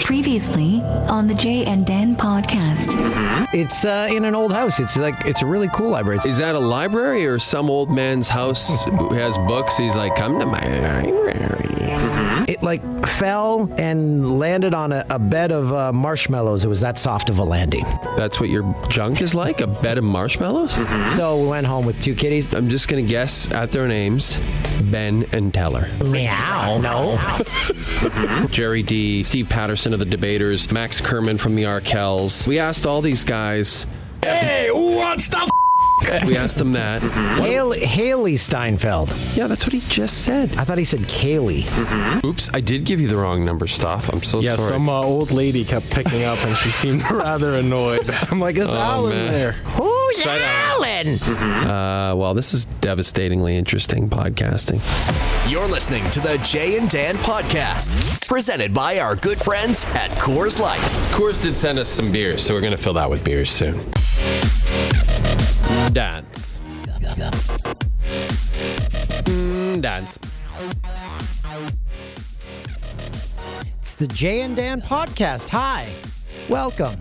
Previously on the Jay and Dan podcast. It's in an old house. It's a really cool library. Is that a library or some old man's house who has books? He's like, come to my library. It fell and landed on a bed of marshmallows. It was that soft of a landing. That's what your junk is like? A bed of marshmallows? So we went home with two kitties. I'm just going to guess at their names, Ben and Teller. Meow. No. Jerry D, Steve Patterson of the Debaters, Max Kerman from the Arkells. We asked all these guys. Hey, what's the We asked them that. Haley Steinfeld. Yeah, that's what he just said. I thought he said Kaylee. Oops, I did give you the wrong number, Stoff. I'm so Yeah, sorry. some old lady kept picking up and she seemed rather annoyed. I'm like, is Alan man. there? Who's Alan? Well, this is devastatingly interesting podcasting. You're listening to the Jay and Dan podcast, presented by our good friends at Coors Light. Coors did send us some beers, so we're going to fill that with beers soon. Dance. Dance. It's the Jay and Dan podcast. Hi. Welcome.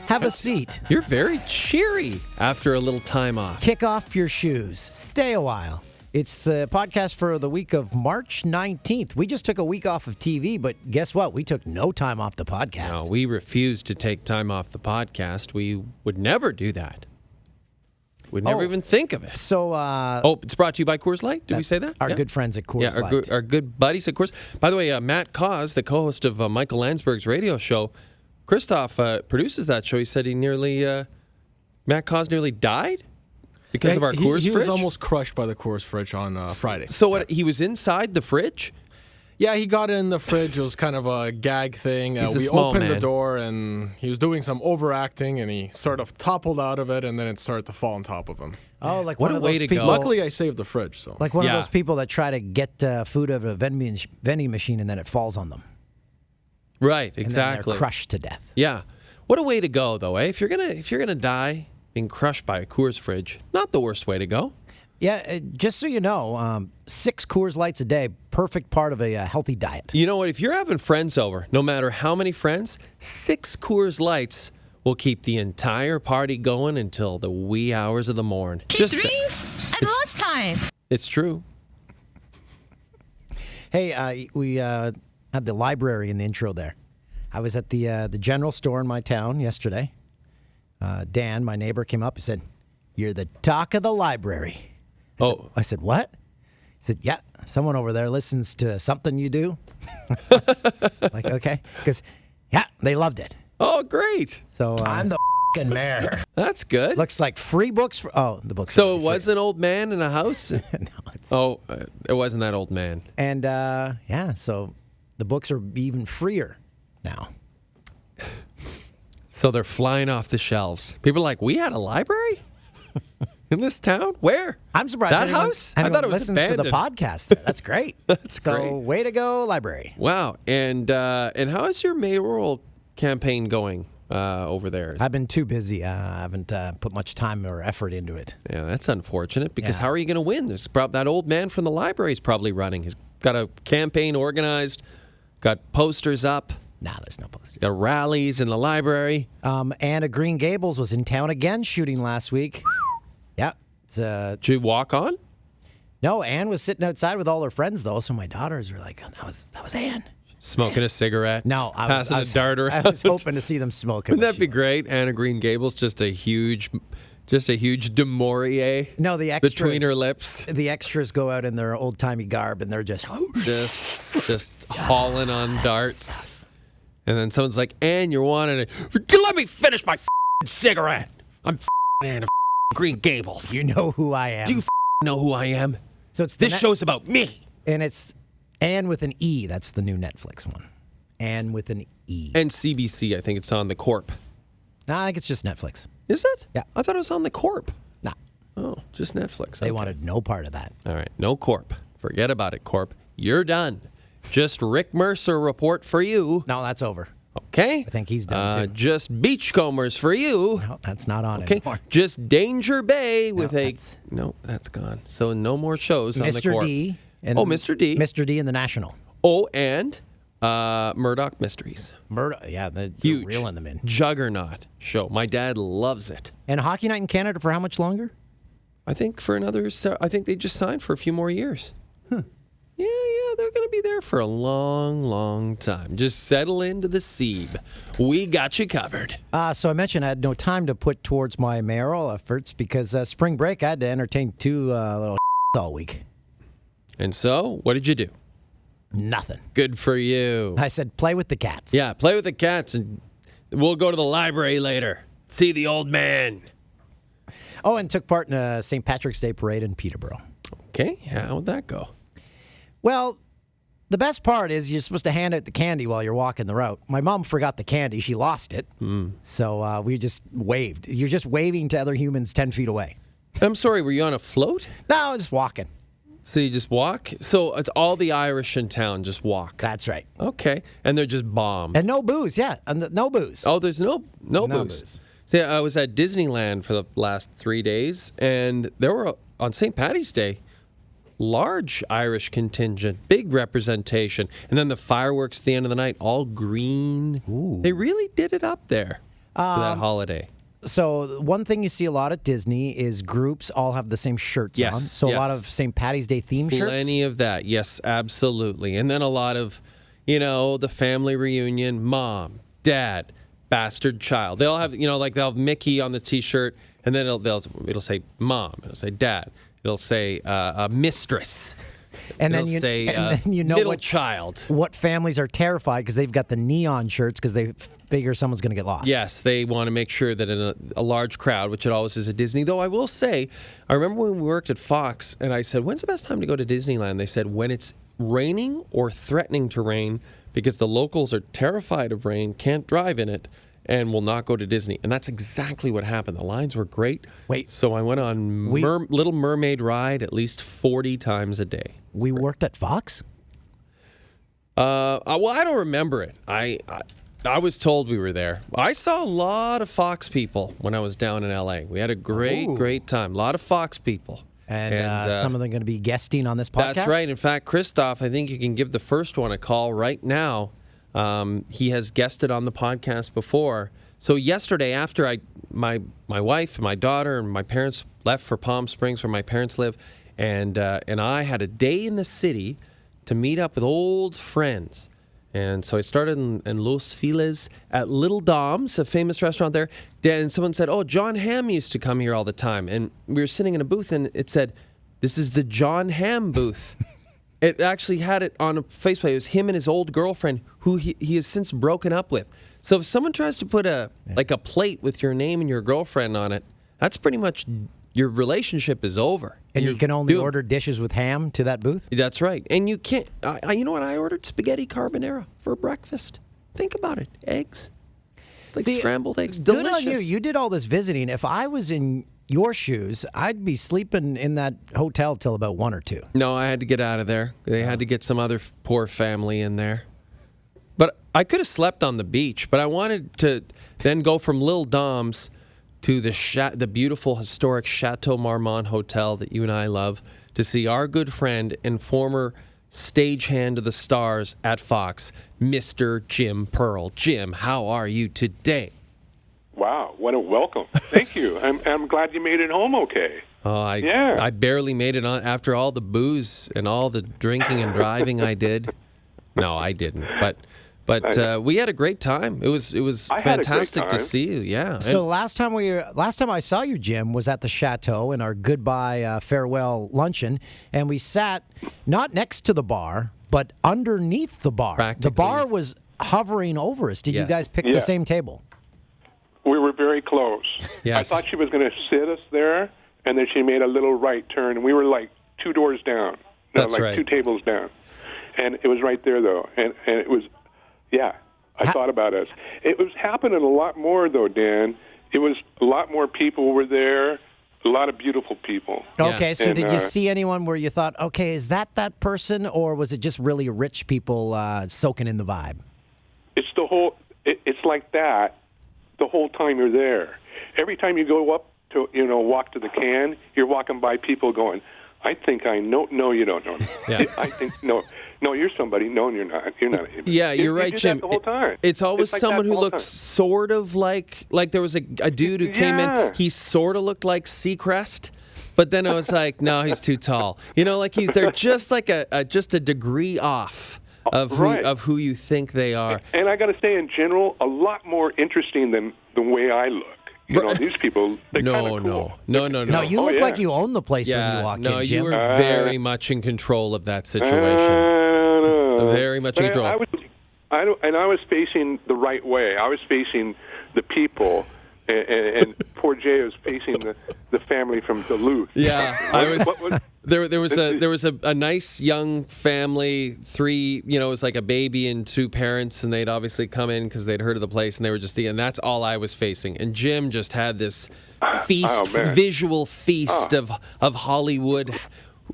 Have a seat. You're very cheery after a little time off. Kick off your shoes. Stay a while. It's the podcast for the week of March 19th. We just took a week off of TV, but guess what? We took no time off the podcast. No, we refused to take time off the podcast. We would never do that. We'd never even think of it. So, it's brought to you by Coors Light. Did we say that? Our good friends at Coors Yeah, Light. our good buddies at Coors. By the way, Matt Cause, the co-host of Michael Landsberg's radio show, Christoph produces that show. He said Matt Cause nearly died because of our Coors fridge. He was almost crushed by the Coors fridge on Friday. So what? He was inside the fridge? Yeah, he got in the fridge. It was kind of a gag thing. He's a we small opened man. the door, and he was doing some overacting, and he sort of toppled out of it, and then it started to fall on top of him. Oh, like What one a of way those to go. people. Luckily, I saved the fridge. So Like one Yeah. of those people that try to get food out of a vending machine and then it falls on them. Right, And exactly. then they're crushed to death. Yeah. What a way to go, though, eh? If you're gonna die being crushed by a Coors fridge, not the worst way to go. Yeah, just so you know, 6 Coors Lights a day, perfect part of a healthy diet. You know what? If you're having friends over, no matter how many friends, 6 Coors Lights will keep the entire party going until the wee hours of the morn. He Just drinks at lunchtime. It's true. Hey, we had the library in the intro there. I was at the general store in my town yesterday. Dan, my neighbor, came up and said, "You're the talk of the library." I said, "What?" He said, "Yeah, someone over there listens to something you do." Like, okay. Because, yeah, they loved it. Oh, great. So I'm the f***ing mayor. That's good. Looks like free books. The books. So it was an old man in a house? No, it's, It wasn't that old man. and, so the books are even freer now. So they're flying off the shelves. People are like, we had a library in this town? Where? I'm surprised That anyone, house? I anyone thought it was listens to the abandoned. podcast. There. That's great. That's so, great. way to go, library. Wow. And how is your mayoral campaign going over there? I've been too busy. I haven't put much time or effort into it. Yeah, that's unfortunate because Yeah. how are you going to win? That old man from the library is probably running. He's got a campaign organized, got posters up, Nah, there's no posters. got rallies in the library. Anna Green Gables was in town again shooting last week. Yeah. Did you walk on? No, Ann was sitting outside with all her friends, though, so my daughters were like, oh, that was Ann. Smoking a cigarette? No, passing a dart around. I was hoping to see them smoking. Wouldn't that be great? Anna Green Gables, just a huge de Maurier No, the extras. between her lips. The extras go out in their old-timey garb, and they're just... Just hauling on darts. And then someone's like, Ann, you're wanting it. Let me finish my cigarette. I'm Anna Green Gables. You know who I am. Do you know who I am? So it's This show's about me. And it's Ann with an E. That's the new Netflix one. Ann with an E. And CBC, I think it's on the Corp. Nah, I think it's just Netflix. Is it? Yeah. I thought it was on the Corp. Nah, Oh, just Netflix. they Okay. wanted no part of that. All right, no Corp. Forget about it, Corp. You're done. Just Rick Mercer report for you. No, that's over. Okay? I think he's done, too. Just Beachcombers for you. No, that's not on Okay? anymore. Just Danger Bay with that's- No, that's gone. So no more shows on the Mr. Corp. D. Oh, Mr. D. Mr. D and the National. Oh, and Murdoch Mysteries. Yeah, they're Huge. reeling them in. Juggernaut show. My dad loves it. And Hockey Night in Canada for how much longer? I think for another. I think they just signed for a few more years. Yeah, they're going to be there for a long, long time. Just settle into the Seab. We got you covered. So I mentioned I had no time to put towards my mayoral efforts because spring break I had to entertain two little all week. And so, what did you do? Nothing. Good for you. I said, play with the cats. Yeah, play with the cats, and we'll go to the library later. See the old man. Oh, and took part in a St. Patrick's Day parade in Peterborough. Okay, how'd that go? Well, the best part is you're supposed to hand out the candy while you're walking the route. My mom forgot the candy. She lost it. So we just waved. You're just waving to other humans 10 feet away. I'm sorry, were you on a float? No, just walking. So you just walk? So it's all the Irish in town just walk. That's right. Okay, and they're just bomb. And no booze, yeah. And no booze. Oh, there's no booze. See, I was at Disneyland for the last 3 days, and there were, on St. Paddy's Day, large Irish contingent, big representation. And then the fireworks at the end of the night, all green. Ooh. They really did it up there for that holiday. So one thing you see a lot at Disney is groups all have the same shirts Yes, on. So yes. a lot of St. Paddy's Day theme shirts. Plenty of that. Yes, absolutely. And then a lot of, the family reunion, mom, dad, bastard child. They all have, they'll have Mickey on the T-shirt, and then it'll say mom, it'll say dad, it'll say mistress, And it'll then say you know middle child. What families are terrified because they've got the neon shirts because they figure someone's going to get lost. Yes, they want to make sure that in a large crowd, which it always is at Disney. Though I will say, I remember when we worked at Fox, and I said, when's the best time to go to Disneyland? They said, when it's raining or threatening to rain, because the locals are terrified of rain, can't drive in it, and will not go to Disney. And that's exactly what happened. The lines were great. Wait. So I went on Little Mermaid ride at least 40 times a day. We worked at Fox? Well, I don't remember it. I was told we were there. I saw a lot of Fox people when I was down in L.A. We had a great time. A lot of Fox people. And some of them are going to be guesting on this podcast? That's right. In fact, Christoph, I think you can give the first one a call right now. He has guested on the podcast before. So yesterday, after my wife and my daughter and my parents left for Palm Springs, where my parents live, and I had a day in the city to meet up with old friends. And so I started in Los Feliz at Little Dom's, a famous restaurant there. And someone said, oh, John Hamm used to come here all the time. And we were sitting in a booth, and it said, this is the John Hamm booth. It actually had it on a faceplate. It was him and his old girlfriend, who he has since broken up with. So if someone tries to put a plate with your name and your girlfriend on it, that's pretty much your relationship is over. And you can only order dishes with ham to that booth? That's right. And you can't. You know what? I ordered spaghetti carbonara for breakfast. Think about it. Eggs. It's like scrambled eggs. Delicious. Good on you. You did all this visiting. If I was in your shoes, I'd be sleeping in that hotel till about 1 or 2. No, I had to get out of there. They had to get some other poor family in there. But I could have slept on the beach, but I wanted to then go from Lil Dom's to the beautiful historic Chateau Marmont Hotel that you and I love, to see our good friend and former stagehand of the stars at Fox, Mr. Jim Pearl. Jim, how are you today? Wow, what a welcome. Thank you. I'm glad you made it home okay. Oh, I barely made it on after all the booze and all the drinking and driving I did. No, I didn't. But we had a great time. It was fantastic to see you. Yeah. So last time I saw you, Jim, was at the Chateau in our goodbye farewell luncheon, and we sat not next to the bar, but underneath the bar. Practically. The bar was hovering over us. Did you Yes. guys pick the same table? We were very close. Yes. I thought she was going to sit us there, and then she made a little right turn, and we were like 2 doors down. No, That's like right. 2 tables down. And it was right there, though. And it was, I thought about us. It was happening a lot more, though, Dan. It was a lot more people were there, a lot of beautiful people. Okay, so And, did you see anyone where you thought, okay, is that person, or was it just really rich people soaking in the vibe? It's the whole. It's like that the whole time you're there. Every time you go up to walk to the can, you're walking by people going, I think I know. No, you don't know. Yeah. I think no. No, you're somebody. No, you're not. You're not. Yeah, you're right, you do Jim. That the whole time. It's always like someone that who the whole looks time. sort of like there was a dude who came in. Yeah. He sort of looked like Seacrest, but then I was like, no, he's too tall. Like they're just like just a degree off of who you think they are. And I got to say, in general, a lot more interesting than the way I look. These people. No. No, you look like you own the place when you walk in, Jim. you were very much in control of that situation. Very much in control. I was facing the right way. I was facing the people, and poor Jay was facing the family from Duluth. Yeah, There was a nice young family, 3, it was like a baby and 2 parents, and they'd obviously come in because they'd heard of the place, and they were just and that's all I was facing. And Jim just had this visual feast of Hollywood.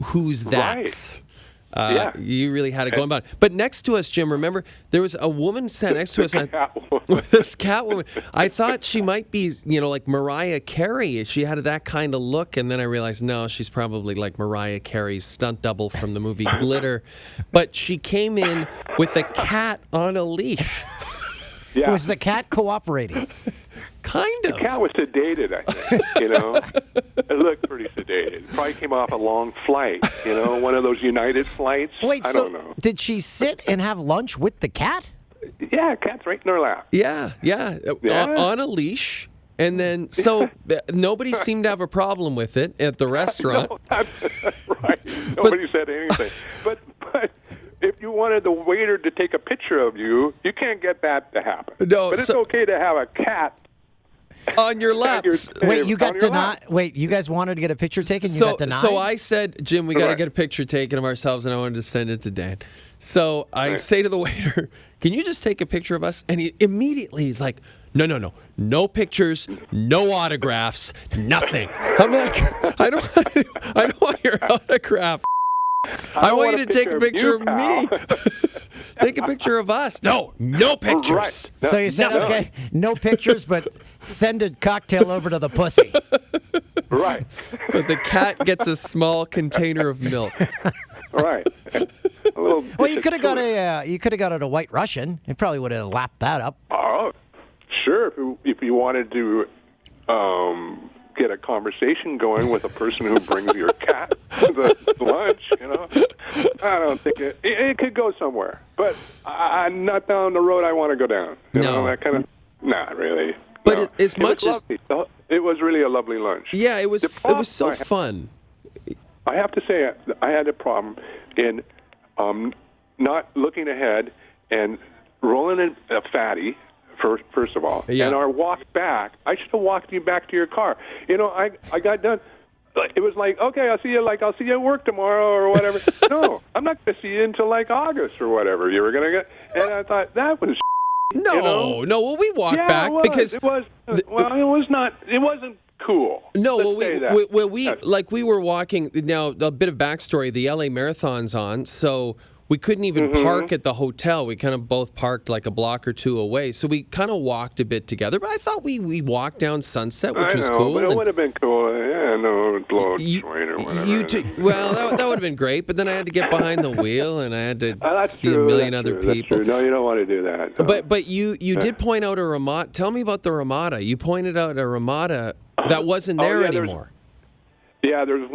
Who's that? Right. You really had it going on. But next to us, Jim, remember, there was a woman sat next to us. This Catwoman. I thought she might be, like Mariah Carey. She had that kind of look. And then I realized, no, she's probably like Mariah Carey's stunt double from the movie Glitter. But she came in with a cat on a leash. Yeah. Was the cat cooperating? Kind of. The cat was sedated, I think. It looked pretty sedated. Probably came off a long flight, one of those United flights. Wait, I don't know. Did she sit and have lunch with the cat? Yeah, cat's right in her lap. Yeah. On a leash. And then, so nobody seemed to have a problem with it at the restaurant. No, right. Nobody said anything. But if you wanted the waiter to take a picture of you, you can't get that to happen. No, but it's okay to have a cat on your lap. Wait, you got on your denied. lap. Wait, you guys wanted to get a picture taken? You got denied? So I said, Jim, we got to Right. get a picture taken of ourselves, and I wanted to send it to Dan. So I say to the waiter, can you just take a picture of us? And he immediately he's like, no pictures, no autographs, nothing. I'm like, I don't want your autograph. I want you to take a picture of me. Take a picture of us. No pictures. Right. So you said, okay, no pictures, but send a cocktail over to the pussy. Right. But the cat gets a small container of milk. Right. Well, you could have got a White Russian. It probably would have lapped that up. Oh, sure. If you wanted to get a conversation going with a person who brings your cat to the lunch, I don't think it could go somewhere. But I'm not down the road I want to go down. That kind of, not really. But no. as much as it was really a lovely lunch. yeah, it was so fun. I have to say, I had a problem in not looking ahead and rolling in a fatty, first of all. Yeah. And our walk back, I should have walked you back to your car. I got done. It was like, okay, I'll see you at work tomorrow or whatever. No, I'm not going to see you until like August or whatever you were going to get. And I thought, that was No, well, we walked back because it wasn't cool. No, Let's say that. we were walking. Now, a bit of backstory: the LA Marathon's on, so we couldn't even park at the hotel. We kind of both parked like a block or 2 away, so we kind of walked a bit together. But I thought we walked down Sunset, which was cool. But it would have been cool. Yeah, no, blow a You- joint or whatever. Well, that would have been great, but then I had to get behind the wheel, and I had to That's see true, a million that's other true, people. That's true. No, you don't want to do that. No. But you did point out a Ramada. Tell me about the Ramada. You pointed out a Ramada that wasn't there anymore. Yeah, there was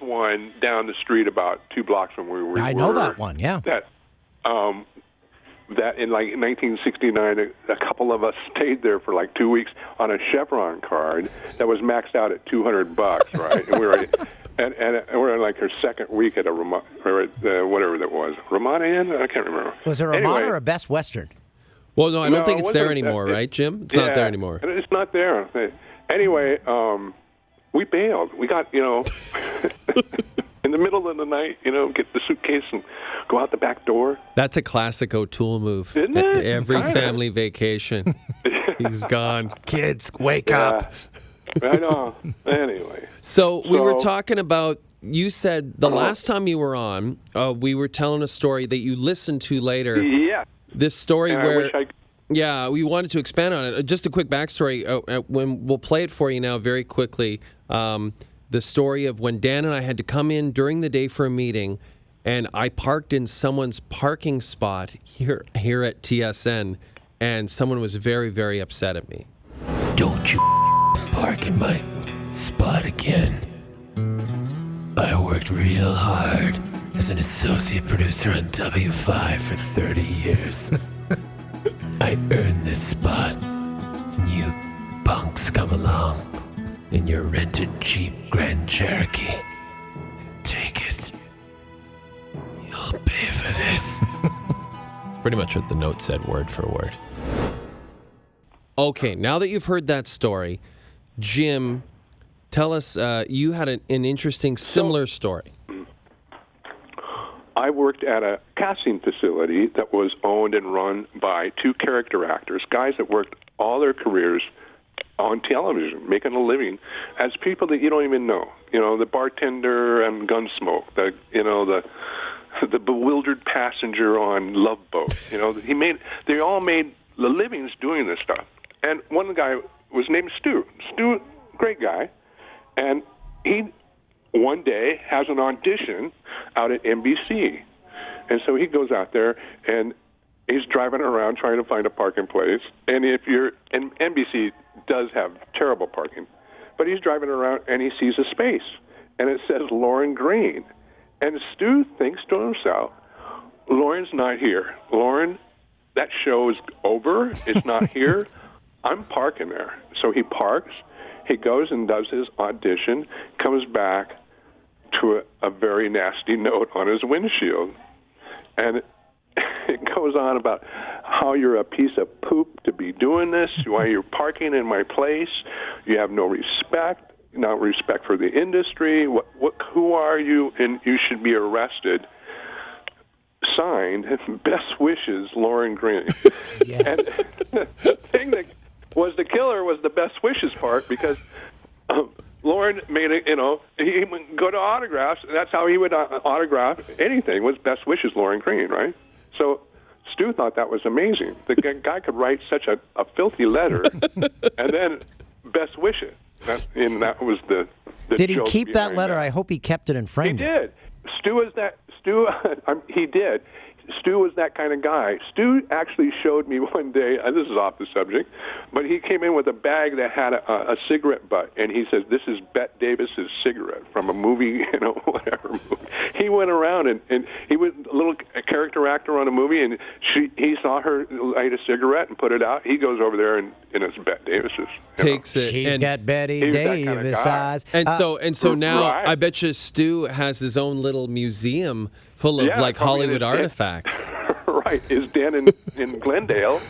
one down the street about 2 blocks from where we were. I know that one, yeah. That in like 1969, a couple of us stayed there for like 2 weeks on a Chevron card that was maxed out at $200, right? And we were, and we're in like our second week at a Ramada, or at, whatever that was, Ramada Inn. I can't remember. Was it a Ramada Anyway. or a Best Western? Well, no, I don't think it it's there wasn't- anymore, right, Jim? It's not there anymore. It's not there. Anyway, we bailed. We got, in the middle of the night, get the suitcase and go out the back door. That's a classic O'Toole move. Isn't it? Every Kinda. family vacation, he's gone. Kids, wake Yeah. up. I know. Anyway. So we were So- talking about. You said the last time you were on, we were telling a story that you listened to later. Yeah. This story And I where. wish I. Yeah, we wanted to expand on it. Just a quick backstory. When we'll play it for you now, very quickly. The story of when Dan and I had to come in during the day for a meeting, and I parked in someone's parking spot here at TSN, and someone was very, very upset at me. Don't you park in my spot again. I worked real hard as an associate producer on W5 for 30 years. I earned this spot, and you punks come along in your rented Jeep Grand Cherokee and take it. You'll pay for this. It's pretty much what the note said, word for word. Okay, now that you've heard that story, Jim, tell us, you had an interesting, similar story. I worked at a casting facility that was owned and run by two character actors, guys that worked all their careers on television, making a living as people that you don't even know. You know, the bartender and Gunsmoke, the bewildered passenger on Love Boat. You know, they all made the livings doing this stuff. And one guy was named Stu. Stu, great guy, and he one day has an audition out at NBC. And so he goes out there and he's driving around trying to find a parking place. And NBC does have terrible parking, but he's driving around and he sees a space and it says Lauren Green. And Stu thinks to himself, Lauren's not here. Lauren, that show is over. It's not here. I'm parking there. So he parks. He goes and does his audition, comes back to a very nasty note on his windshield. And it goes on about how you're a piece of poop to be doing this, why you're parking in my place, you have no respect, not respect for the industry, who are you, and you should be arrested. Signed, best wishes, Lauren Green. Yes. And the thing that was the killer was the best wishes part, because Lauren made it, he would go to autographs, and that's how he would autograph anything, was best wishes, Lauren Green, right? So Stu thought that was amazing. The guy could write such a filthy letter, and then best wishes. And that was the Did he joke keep that behind letter? that. I hope he kept it and framed He it. did. He did. Stu was that kind of guy. Stu actually showed me one day, this is off the subject, but he came in with a bag that had a cigarette butt, and he says, this is Bette Davis's cigarette from a movie, whatever movie. He went around, and he was a little character actor on a movie, and he saw her light a cigarette and put it out. He goes over there, and it's Bette Davis's. Takes it. She's got Betty Davis eyes. And so now right. I bet you Stu has his own little museum full of Yeah, probably Hollywood in his den. artifacts. Right, his den in Glendale.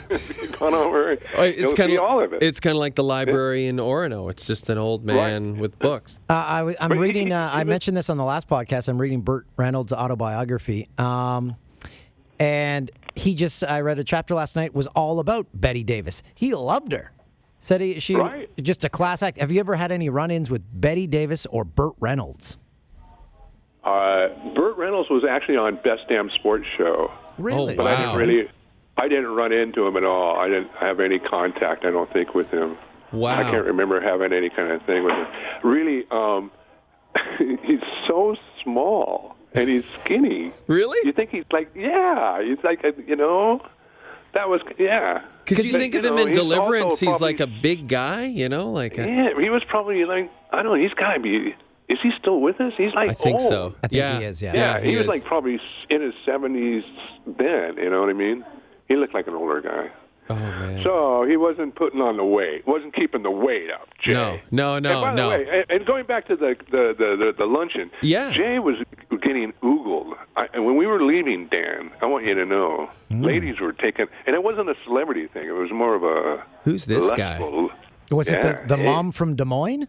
Gone over. It's kind of all of it. It's kind of like the library in Orono. It's just an old man with books. I'm reading. I mentioned this on the last podcast. I'm reading Burt Reynolds' autobiography, and I read a chapter last night was all about Betty Davis. He loved her. Said she Right. just a class act. Have you ever had any run-ins with Betty Davis or Burt Reynolds? Burt Reynolds was actually on Best Damn Sports Show. Really? Oh, But wow. I didn't run into him at all. I didn't have any contact, I don't think, with him. Wow. I can't remember having any kind of thing with him. Really, he's so small and he's skinny. Really? You think he's like, he's like, that was, yeah. Because you think of him in he's Deliverance, also he's probably- like a big guy, like a... Yeah, he was probably like, I don't know, he's got to be, is he still with us? He's like I think old. so. I think he is, yeah. Yeah, he was is. like probably in his 70s then, you know what I mean? He looked like an older guy. Oh, man. So he wasn't putting on the weight, wasn't keeping the weight up, Jay. No. And by the way, and going back to the luncheon, Yeah. Jay was getting oogled. And when we were leaving, Dan, I want you to know, ladies were taking, and it wasn't a celebrity thing. It was more of a... Who's this guy? lustful- Was it Yeah, the hey. mom from Des Moines?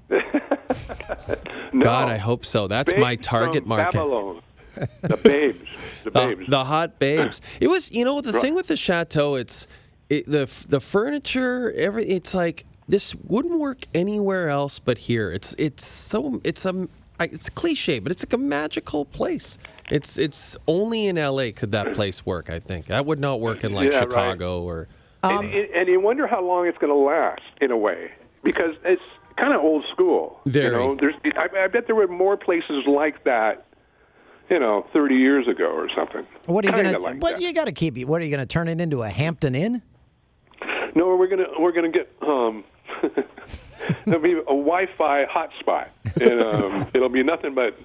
No, God, I hope so. That's my babes target from market. Babylon. The babes. The babes. The hot babes. It was, the thing with the chateau. The furniture. It's like this wouldn't work anywhere else but here. It's a cliche, but it's like a magical place. It's only in LA could that place work. I think that would not work in like Yeah, Chicago or. And you wonder how long it's going to last in a way, because it's kind of old school. Very. I bet there were more places like that 30 years ago or something. What are you Kinda gonna? like But that. you got to keep it. What are you gonna turn it into a Hampton Inn? No, we're gonna get there'll be a Wi-Fi hotspot, and it'll be nothing but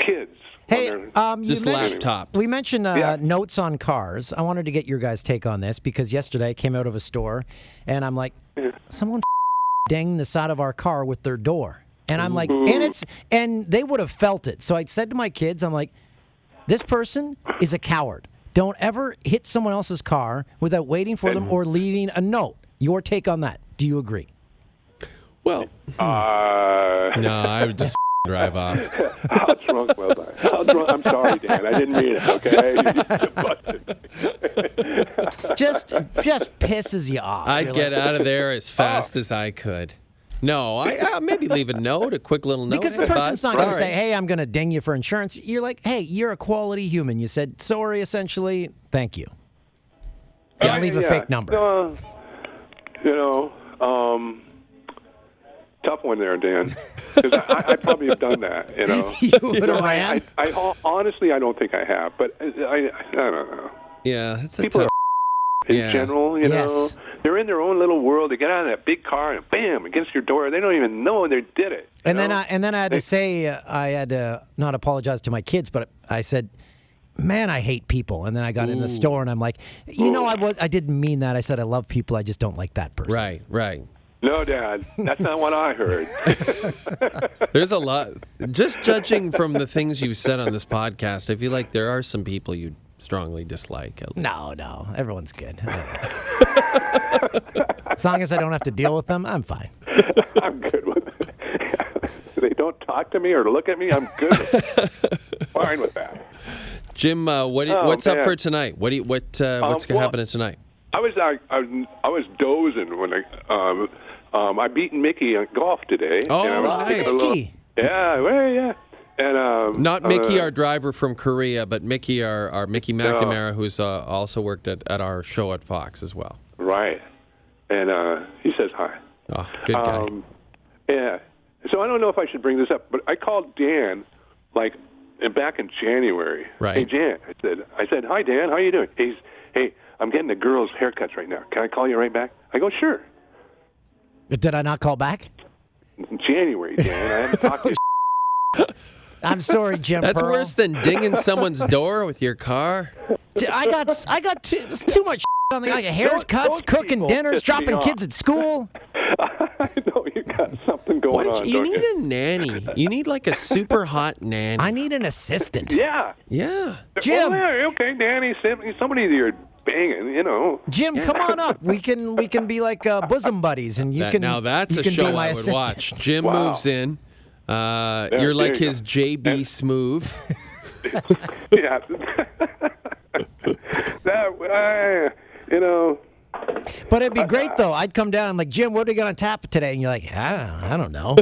kids. Hey, on their- Just laptops. We mentioned Yeah. notes on cars. I wanted to get your guys' take on this because yesterday I came out of a store and I'm like, someone dinged the side of our car with their door, and I'm like, and they would have felt it. So I said to my kids, I'm like, this person is a coward. Don't ever hit someone else's car without waiting for them or leaving a note. Your take on that? Do you agree? Well, no, I would just drive off. How drunk was I? How drunk? I'm sorry, Dan. I didn't mean it. Okay. Just pisses you off. I'd You're get like, out of there as fast as I could. No, I maybe leave a note, a quick little note. because the person's not Sorry. going to say, hey, I'm going to ding you for insurance. You're like, hey, you're a quality human. You said sorry, essentially. Thank you. Don't leave a fake number. Tough one there, Dan. Because I probably have done that. You would have ran. I honestly, I don't think I have, but I don't know. Yeah, that's a People tough. in Yeah. general, Yes. they're in their own little world. They get out of that big car and bam, against your door. They don't even know they did it. And then I had to say, I had to not apologize to my kids, but I said, man, I hate people. And then I got in the store and I'm like, I didn't mean that. I said I love people. I just don't like that person. Right. No, Dad, that's not what I heard. There's a lot. Just judging from the things you've said on this podcast, I feel like there are some people you strongly dislike. No, everyone's good. As long as I don't have to deal with them, I'm fine. I'm good with it. They don't talk to me or look at me. I'm good with it. Fine with that. Jim, what's up for tonight? What's happening tonight? I was dozing when I beat Mickey at golf today. Oh, and I was nice. taking a little- Mickey. Yeah, well, yeah. And Not Mickey, our driver from Korea, but Mickey, our Mickey McNamara, who's also worked at our show at Fox as well. right. And he says hi. Oh, good guy. Yeah. So I don't know if I should bring this up, but I called Dan back in January. Right. Hey, Jan. I said, hi, Dan. How you doing? Hey, I'm getting the girls' haircuts right now. Can I call you right back? I go, sure. Did I not call back? January, Dan. I haven't talked to you. I'm sorry, Jim. That's Pearl. worse than dinging somon's door with your car. I got too much on the haircuts, those cooking people dinners, piss me dropping off. kids at school. I know you got something going on. You don't need a nanny. You need like a super hot nanny. I need an assistant. Yeah. Yeah. Jim. Oh, yeah, okay, Danny. Somebody that you're banging, Jim, come on up. We can be like bosom buddies, and you can. Now that's you a can show be my I would assistant. watch. Jim Wow. moves in. You're there like you his go. JB Smoove. Yeah. That, But it'd be great though. I'd come down. I'm like, Jim, what are we gonna tap today? And you're like, I don't know.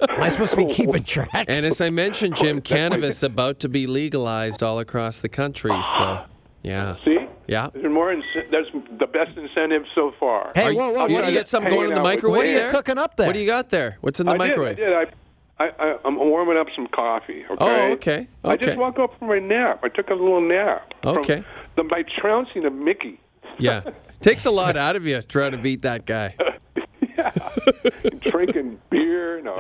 Am I supposed to be keeping track? And as I mentioned, Jim, cannabis about to be legalized all across the country. So, yeah. see? Yeah. There's more. That's the best incentive so far. Hey, whoa, You what want to are get something going in the hanging out with- microwave What are you there? cooking up there? What do you got there? What's in the microwave? I did. I'm warming up some coffee. Okay. Oh, okay. I just woke up from my nap. I took a little nap. Okay. By trouncing a Mickey. Yeah. Takes a lot out of you trying to beat that guy. Drinking beer. No.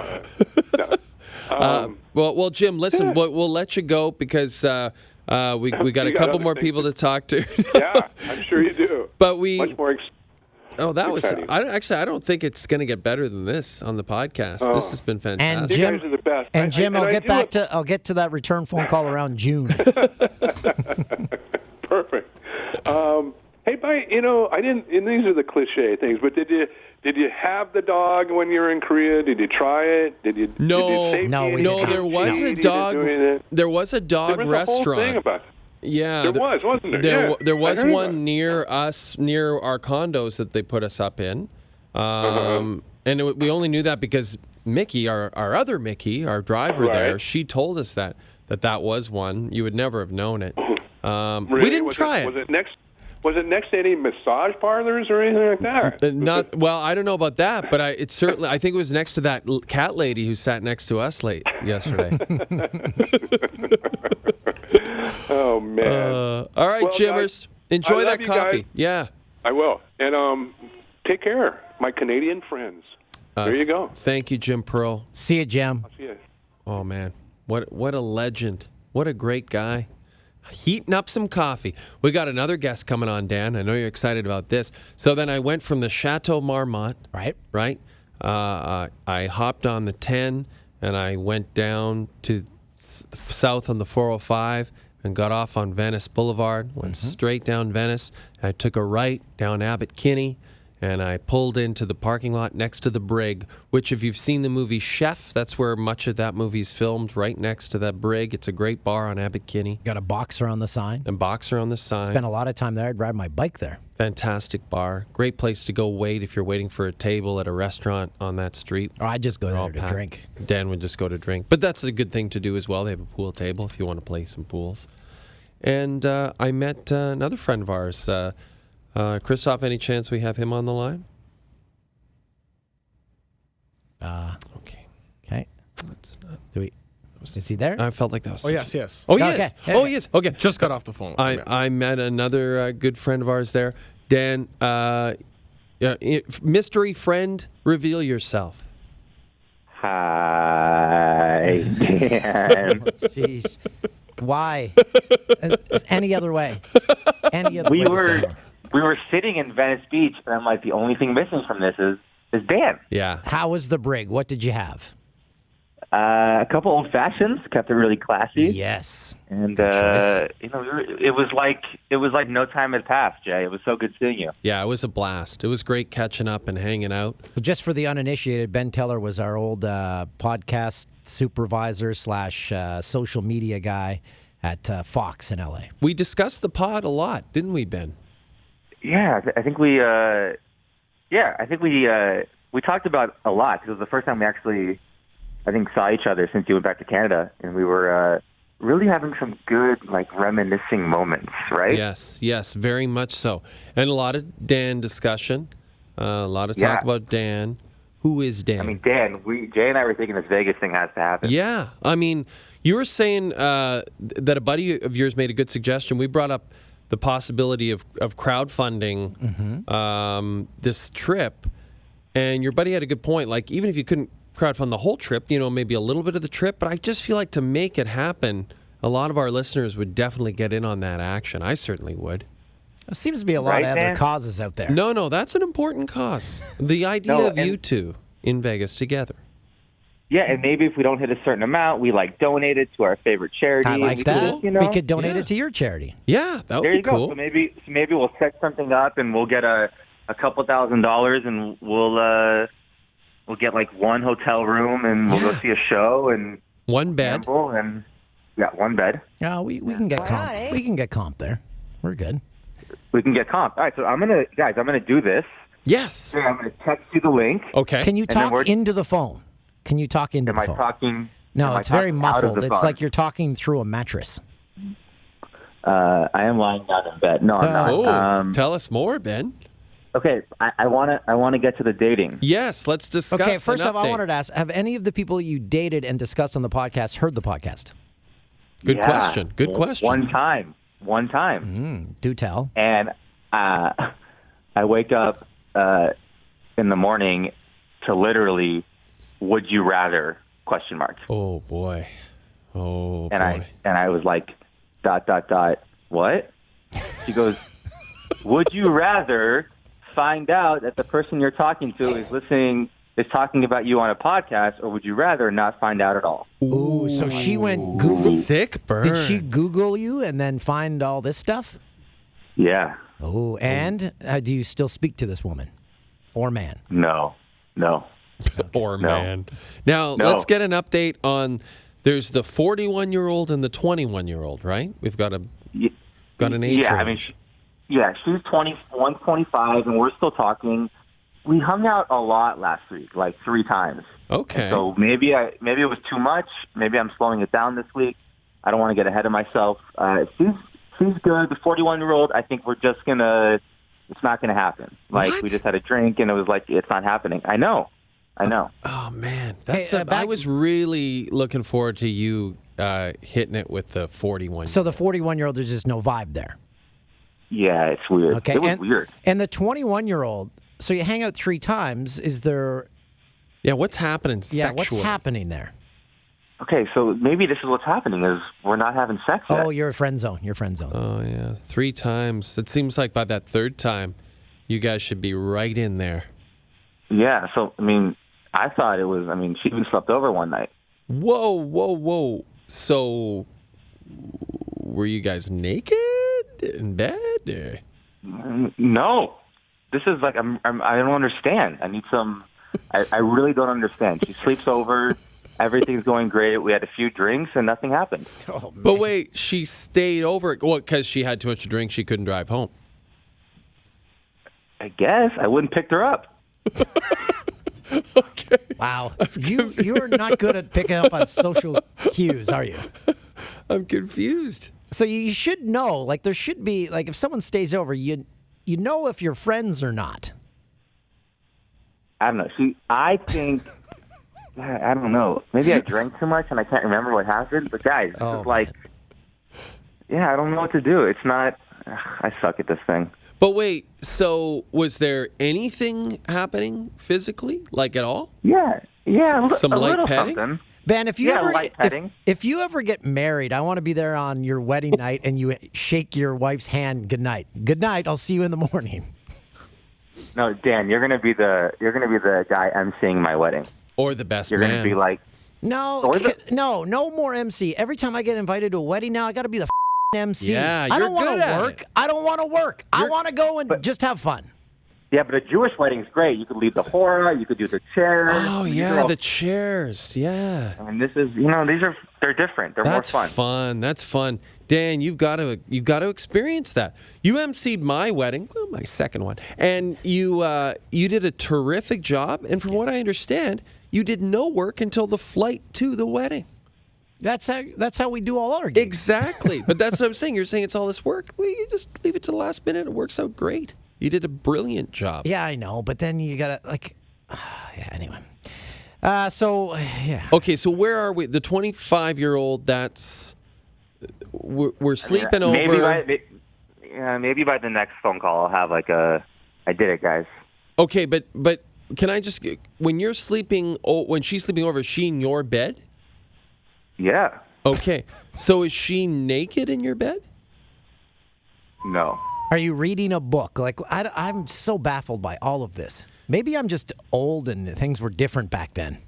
Well, Jim, listen, we'll let you go because we got a You got couple other more things people to talk to. Yeah, I'm sure you do. But we. Much more. Oh, that was. exciting. I don't think it's going to get better than this on the podcast. This has been And fantastic. You Jim, guys are the best. and Jim, I'll get to that return phone call around June. Perfect. Hey, I didn't. And these are the cliche things, but did you have the dog when you were in Korea? Did you try it? Did you? No, did you no, we no. didn't. There was a Cheated dog. doing it? There was a dog There was a whole restaurant. thing about it. Yeah, There was, wasn't there? Yeah, There I was heard about one it. near us, near our condos that they put us up in, and we only knew that because Mickey, our other Mickey, our driver there, Right. she told us that was one. You would never have known it. We Really? didn't Was try it. Was it next? Was it next to any massage parlors or anything like that? Not well. I don't know about that, but I think it was next to that cat lady who sat next to us late yesterday. Oh man! All right, Well, Jimmers, guys, enjoy I that love you coffee. guys. Yeah. I will. And take care, my Canadian friends. There you go. Thank you, Jim Pearl. See you, Jim. See ya. Oh man, what a legend! What a great guy. Heating up some coffee. We got another guest coming on, Dan. I know you're excited about this. So then I went from the Chateau Marmont. Right. I hopped on the 10 and I went down to south on the 405 and got off on Venice Boulevard. Went straight down Venice. I took a right down Abbot Kinney. And I pulled into the parking lot next to the Brig, which if you've seen the movie Chef, that's where much of that movie's filmed, right next to that Brig. It's a great bar on Abbot Kinney. Got a Boxer on the sign. And Boxer on the sign. Spent a lot of time there. I'd ride my bike there. Fantastic bar. Great place to go wait if you're waiting for a table at a restaurant on that street. Or I'd just go They're there all to packed. drink. Dan would just go to drink. But that's a good thing to do as well. They have a pool table if you want to play some pools. And I met another friend of ours. Christoph, any chance we have him on the line? Okay. Okay. That's not, Is he there? I felt like that was. Oh, yes. Oh, Okay. yes. Yeah. Oh, yes. Okay. Just got off the phone with him. I met another good friend of ours there. Dan, mystery friend, reveal yourself. Hi, Dan. Jeez. Why? Any other way? Any other we way to were say it. we were sitting in Venice Beach, and I'm like, the only thing missing from this is Dan. Yeah. How was the Brig? What did you have? A couple old fashions, kept it really classy. Yes. And Good choice. it was like no time had passed, Jay. It was so good seeing you. Yeah, it was a blast. It was great catching up and hanging out. Well, just for the uninitiated, Ben Teller was our old podcast supervisor / social media guy at Fox in LA. We discussed the pod a lot, didn't we, Ben? Yeah, I think we talked about a lot because it was the first time we actually, I think, saw each other since you went back to Canada, and we were really having some good, reminiscing moments, right? Yes, very much so. And a lot of Dan discussion, a lot of talk about Dan. Who is Dan? I mean, Dan, Jay and I were thinking this Vegas thing has to happen. Yeah, I mean, you were saying that a buddy of yours made a good suggestion. We brought up the possibility of crowdfunding this trip, and your buddy had a good point. Like, even if you couldn't crowdfund the whole trip, maybe a little bit of the trip, but I just feel like to make it happen, a lot of our listeners would definitely get in on that action. I certainly would. There seems to be a lot of other Dan? causes out there. No, that's an important cause. The idea of you two in Vegas together. Yeah, and maybe if we don't hit a certain amount, we donate it to our favorite charity. I like that. Could, We could donate it to your charity. Yeah, that would there be you go. cool. So maybe we'll set something up, and we'll get a couple $1,000s, and we'll get one hotel room, and we'll go see a show and one bed. gamble, and one bed. Yeah, we can get comp. We can get comp there. We're good. We can get comp. All right, so I'm gonna do this. Yes. Yeah, I'm gonna text you the link. Okay. Can you then talk into the phone? Can you talk into Am the I phone? talking? No, am I it's very talking out of muffled. the It's phone? like you're talking through a mattress. I am lying down in bed. No, I'm not. Oh, tell us more, Ben. Okay, I wanna get to the dating. Yes, let's discuss. Okay, first an off, I update. wanted to ask, have any of the people you dated and discussed on the podcast heard the podcast? Good Yeah. question. Good question. One time. Do tell. And I wake up in the morning to literally, would you rather ? Oh boy. Oh And boy. I was like, ... What? She goes, would you rather find out that the person you're talking to is talking about you on a podcast, or would you rather not find out at all? Ooh, so she went Google. Sick burn. Did she Google you and then find all this stuff? Yeah. Oh, and do you still speak to this woman or man? No. Or man. Now No. let's get an update on. There's the 41-year-old and the 21-year-old, right? We've got an age Yeah, range. I mean, she's 21, 25, and we're still talking. We hung out a lot last week, 3 times. Okay. So maybe it was too much. Maybe I'm slowing it down this week. I don't want to get ahead of myself. She's she's good. The 41-year-old, I think we're just gonna. It's not gonna happen. Like What? we just had a drink, and it was like it's not happening. I know. Oh man, that's Hey, I was really looking forward to you hitting it with the 41. So the 41-year-old, there's just no vibe there. Yeah, it's weird. Okay, It was and, weird. And the 21-year-old, so you hang out 3 times. Is there? Yeah, what's happening Yeah, sexually? what's happening there? Okay, so maybe this is what's happening is we're not having sex yet. Oh, you're a friend zone. You're friend zone. Oh yeah, 3 times. It seems like by that 3rd time, you guys should be right in there. Yeah, so, I mean, I thought it was, she even slept over one night. Whoa. So, were you guys naked in bed? Or? No. This is like, I don't understand. I need some, I really don't understand. She sleeps over, everything's going great. We had a few drinks and nothing happened. Oh, man. But wait, she stayed over. Well, because she had too much to drink, she couldn't drive home. I guess I wouldn't pick her up. Okay. Wow. You are not good at picking up on social cues, are you? I'm confused. So you should know, like there should be, like if someone stays over, you know if you're friends or not. I don't know. I think, I don't know. Maybe I drank too much and I can't remember what happened. But guys, this is like, yeah, I don't know what to do. It's not, I suck at this thing. But wait, so was there anything happening physically, like at all? Yeah, Some a light little petting? something. Ben, if you Yeah, ever light petting. if you ever get married, I want to be there on your wedding night and you shake your wife's hand good night. Good night. I'll see you in the morning. No, Dan, you're gonna be the guy emceeing my wedding. Or the best You're man? gonna be like, No, no more MC. Every time I get invited to a wedding now, I got to be the MC. Yeah, I you're don't want good to at work. it. I don't want to work. I want to go and just have fun. yeah, but a Jewish wedding's great. You could leave the hora, you could do the chairs. Oh These yeah, are all- the chairs. Yeah. this is, they're different. They're That's more fun. That's fun. Dan, you've got to experience that. You emceed my wedding, well, my second one, and you did a terrific job. And from what I understand, you did no work until the flight to the wedding. That's how we do all our gigs. Exactly. But that's what I'm saying. You're saying it's all this work. Well, you just leave it to the last minute. It works out great. You did a brilliant job. Yeah, I know, but then you gotta yeah. Anyway, so yeah. Okay, so where are we? The 25-year-old. That's we're sleeping over. Maybe by the next phone call, I'll have like I did it, guys. Okay, but can I just when you're sleeping? When she's sleeping over, is she in your bed? Yeah. Okay, so is she naked in your bed? No. Are you reading a book? Like I'm so baffled by all of this. Maybe I'm just old and things were different back then.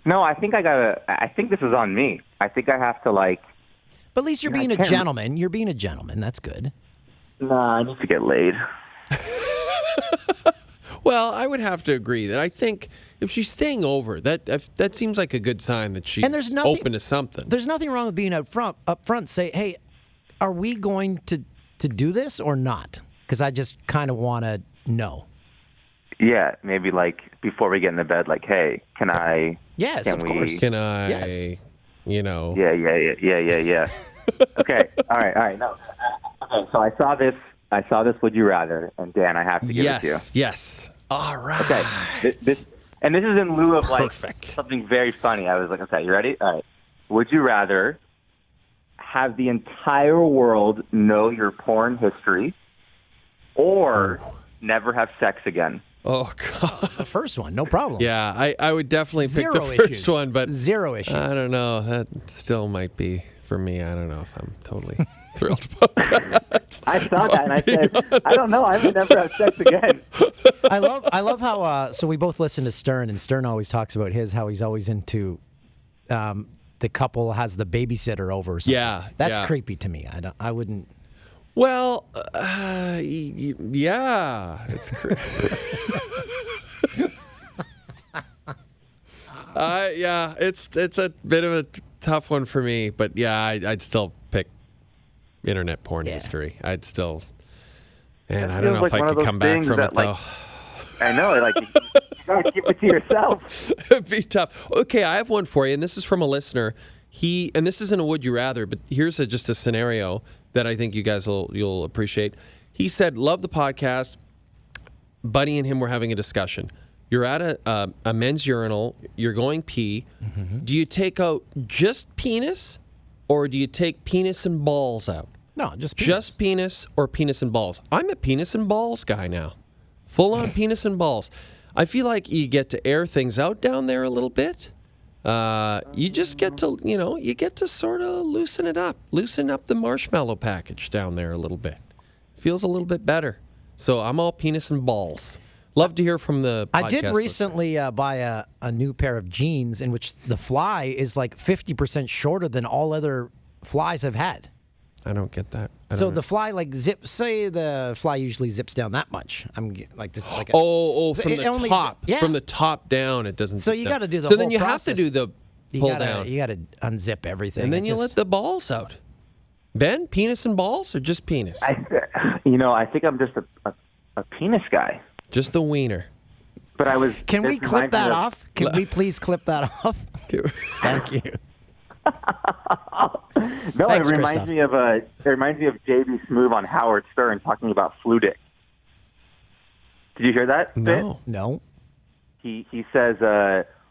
No, I think I think this is on me. I think I have to But at least you're being a can't- gentleman. You're being a gentleman. That's good. Nah, I need to get laid. Well, I would have to agree that I think if she's staying over, that seems like a good sign that she's And there's nothing- open to something. There's nothing wrong with being up front. Say, hey, are we going to do this or not? Because I just kind of want to know. Yeah, maybe like before we get into bed, like, hey, can I? Yes, can of we, course. Can I, Yes. Yeah. Okay, all right. No, okay. So I saw this. Would you rather? And Dan, I have to give it to you. Yes. All right. Okay. This is in lieu of Perfect. like something very funny. I was like, okay, you ready? All right. Would you rather have the entire world know your porn history, or never have sex again? Oh God. The first one, no problem. Yeah, I would definitely pick Zero the first issues. one, but Zero issues. I don't know. That still might be for me. I don't know if I'm totally thrilled about that. I saw that and I said, I don't know. I would never have sex again. I love how so we both listen to Stern, and Stern always talks about how he's always into the couple has the babysitter over or something. Yeah, That's yeah. creepy to me. I wouldn't. Well, yeah, it's yeah, it's a bit of a tough one for me, but yeah, I'd still pick internet porn history. I'd still, and I don't know if I could come back from it though. I know, like you gotta keep it to yourself. It'd be tough. Okay, I have one for you, and this is from a listener. And this isn't a would you rather, but here's just a scenario. that I think you guys you'll appreciate. He said, love the podcast. Buddy and him were having a discussion. You're at a men's urinal. You're going pee. Mm-hmm. Do you take out just penis or do you take penis and balls out? No, just penis. Just penis or penis and balls. I'm a penis and balls guy now. Full on penis and balls. I feel like you get to air things out down there a little bit. You just get to, you get to sort of loosen it up. Loosen up the marshmallow package down there a little bit. Feels a little bit better. So I'm all penis and balls. Love to hear from the podcast I did listeners. recently buy a new pair of jeans in which the fly is like 50% shorter than all other flies I've had. I don't get that. So the fly say the fly usually zips down that much. Like this is like from so the top. Yeah. From the top down, it doesn't So zip you down. got to do the So whole then you process. have to do the pull down. You got to unzip everything. And then you let the balls out. Ben, penis and balls or just penis? I think I'm just a penis guy. Just the wiener. But I was. Can we this clip reminds me that of- off? Can we please clip that off? Thank you. No, Thanks, it reminds me of JB Smoove on Howard Stern talking about flu dick. Did you hear that? No. No. He says,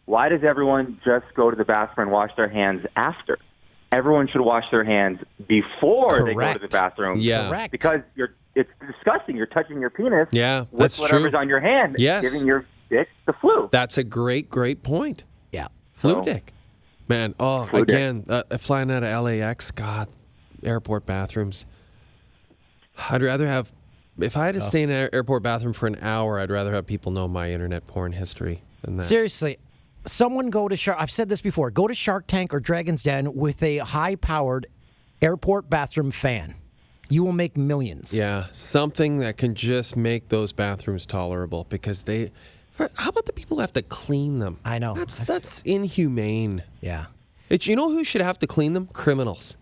why does everyone just go to the bathroom and wash their hands after? Everyone should wash their hands before they go to the bathroom. Yeah. Correct. Because it's disgusting. You're touching your penis Yeah, with that's whatever's true. on your hand, Yes. giving your dick the flu. That's a great point. Yeah. Flu So- dick. Man, Flu dick. again, flying out of LAX, God, airport bathrooms. I'd rather have, if I had to stay in an airport bathroom for an hour, I'd rather have people know my internet porn history than that. Seriously, someone go to Shark. I've said this before. Go to Shark Tank or Dragon's Den with a high-powered airport bathroom fan. You will make millions. Yeah, something that can just make those bathrooms tolerable because how about the people who have to clean them? I know. That's inhumane. Yeah. You know who should have to clean them? Criminals.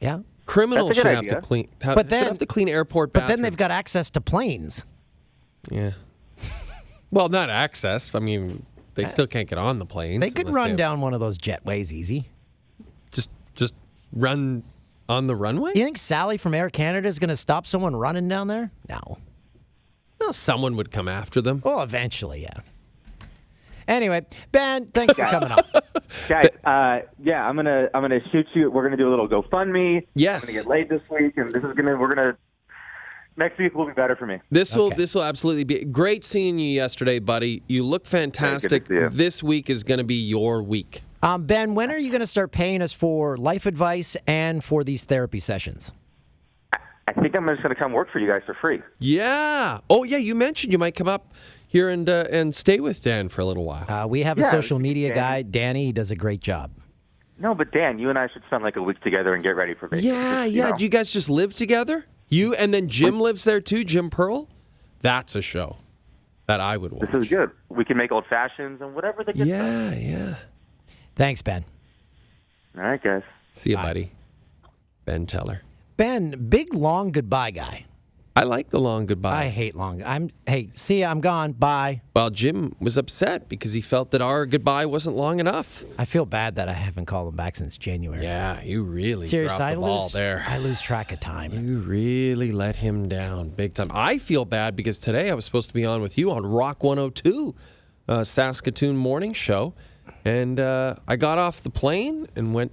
Yeah. Criminals That's a should good have to idea. clean. But then- should have to clean airport But bathrooms. then they've got access to planes. Yeah. Well, not access. I mean, they still can't get on the planes. They could unless run have- down one of those jetways easy. Just run on the runway. You think Sally from Air Canada is going to stop someone running down there? No. Well, someone would come after them. Well, eventually, yeah. Anyway, Ben, thanks for coming up. Guys, I'm gonna shoot you. We're gonna do a little GoFundMe. Yes. I'm gonna get laid this week, and next week will be better for me. This will absolutely be great seeing you yesterday, buddy. You look fantastic. see you. This week is going to be your week. Ben, when are you going to start paying us for life advice and for these therapy sessions? I think I'm just gonna come work for you guys for free. Yeah. Oh, yeah. You mentioned you might come up here and stay with Dan for a little while. We have a Yeah, social media Dan. guy, Danny. He does a great job. No, but Dan, you and I should spend like a week together and get ready for vacation. Yeah, You yeah. know? Do you guys just live together? You and then Jim lives there too, Jim Pearl? That's a show that I would watch. This is good. We can make old fashions and whatever they get. Yeah, yeah. Thanks, Ben. All right, guys. See you, buddy. Ben Teller. Ben, big, long goodbye guy. I like the long goodbyes. I hate long. See ya, I'm gone. Bye. Well, Jim was upset because he felt that our goodbye wasn't long enough. I feel bad that I haven't called him back since January. Yeah, you really Seriously, dropped the ball lose, there. I lose track of time. You really let him down big time. I feel bad because today I was supposed to be on with you on Rock 102, Saskatoon morning show, and I got off the plane and went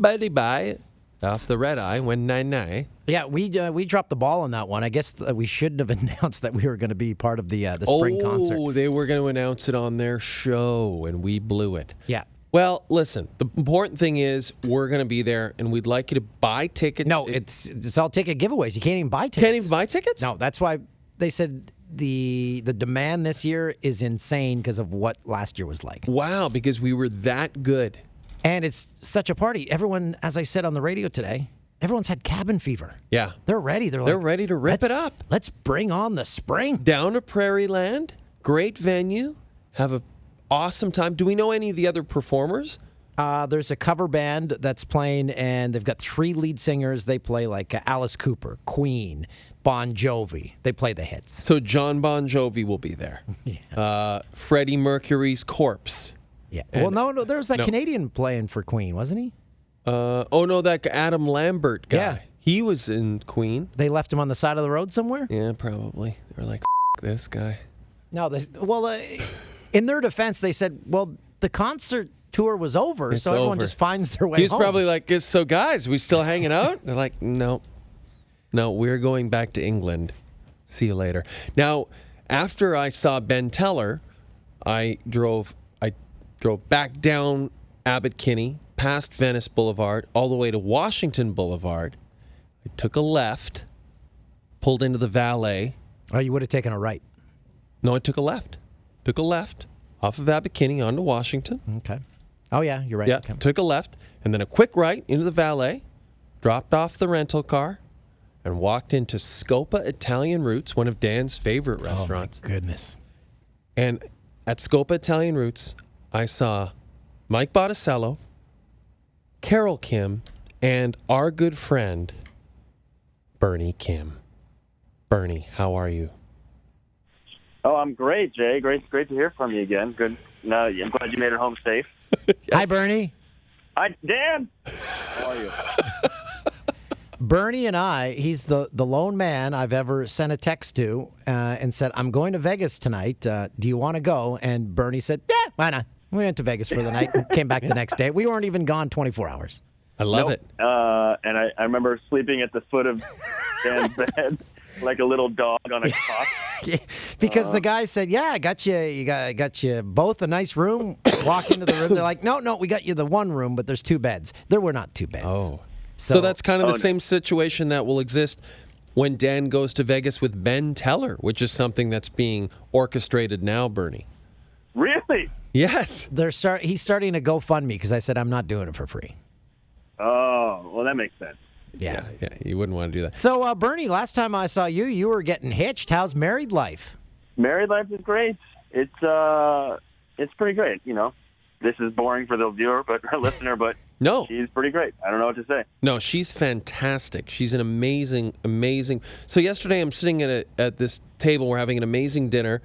bye off the red eye, went night. Yeah, we dropped the ball on that one. I guess we shouldn't have announced that we were going to be part of the spring concert. Oh, they were going to announce it on their show, and we blew it. Yeah. Well, listen, the important thing is we're going to be there, and we'd like you to buy tickets. No, it's all ticket giveaways. You can't even buy tickets. Can't even buy tickets? No, that's why they said the demand this year is insane because of what last year was like. Wow, because we were that good. And it's such a party. Everyone, as I said on the radio today, everyone's had cabin fever. Yeah. They're ready. They're ready to rip it up. Let's bring on the spring. Down to Prairie Land, great venue, have an awesome time. Do we know any of the other performers? There's a cover band that's playing, and they've got 3 lead singers. They play like Alice Cooper, Queen, Bon Jovi. They play the hits. So John Bon Jovi will be there. Yeah. Freddie Mercury's Corpse. Yeah. Well, no, there was that No. Canadian playing for Queen, wasn't he? That Adam Lambert guy. Yeah. He was in Queen. They left him on the side of the road somewhere? Yeah, probably. They were like, this guy. No, in their defense, they said, well, the concert tour was over, so everyone just finds their way home. He was probably like, so guys, we still hanging out? They're like, no, we're going back to England. See you later. Now, after I saw Ben Teller, I drove back down Abbot Kinney, past Venice Boulevard, all the way to Washington Boulevard. I took a left, pulled into the valet. Oh, you would have taken a right. No, I took a left. Took a left off of Abbot Kinney onto Washington. Okay. Oh, yeah, you're right. Yeah, Okay. took a left, and then a quick right into the valet, dropped off the rental car, and walked into Scopa Italian Roots, one of Dan's favorite restaurants. Oh, my goodness. And at Scopa Italian Roots, I saw Mike Botticello, Carol Kim, and our good friend, Bernie Kim. Bernie, how are you? Oh, I'm great, Jay. Great to hear from you again. Good. No, I'm glad you made it home safe. Yes. Hi, Bernie. Hi, Dan. How are you? Bernie and I, he's the lone man I've ever sent a text to and said, I'm going to Vegas tonight. Do you want to go? And Bernie said, yeah, why not? We went to Vegas for the night and came back the next day. We weren't even gone 24 hours. I love it. And I remember sleeping at the foot of Dan's bed like a little dog on a cot. Because the guy said, yeah, I got you both a nice room. Walk into the room. They're like, no, we got you the one room, but there's two beds. There were not two beds. Oh. So that's kind of the same situation that will exist when Dan goes to Vegas with Ben Teller, which is something that's being orchestrated now, Bernie. Really? Yes. He's starting a GoFundMe because I said I'm not doing it for free. Oh, well, that makes sense. Yeah, you wouldn't want to do that. So, Bernie, last time I saw you, you were getting hitched. How's married life? Married life is great. It's pretty great, you know. This is boring for the viewer, but her listener, but no, she's pretty great. I don't know what to say. No, she's fantastic. She's an amazing. So yesterday I'm sitting at this table. We're having an amazing dinner,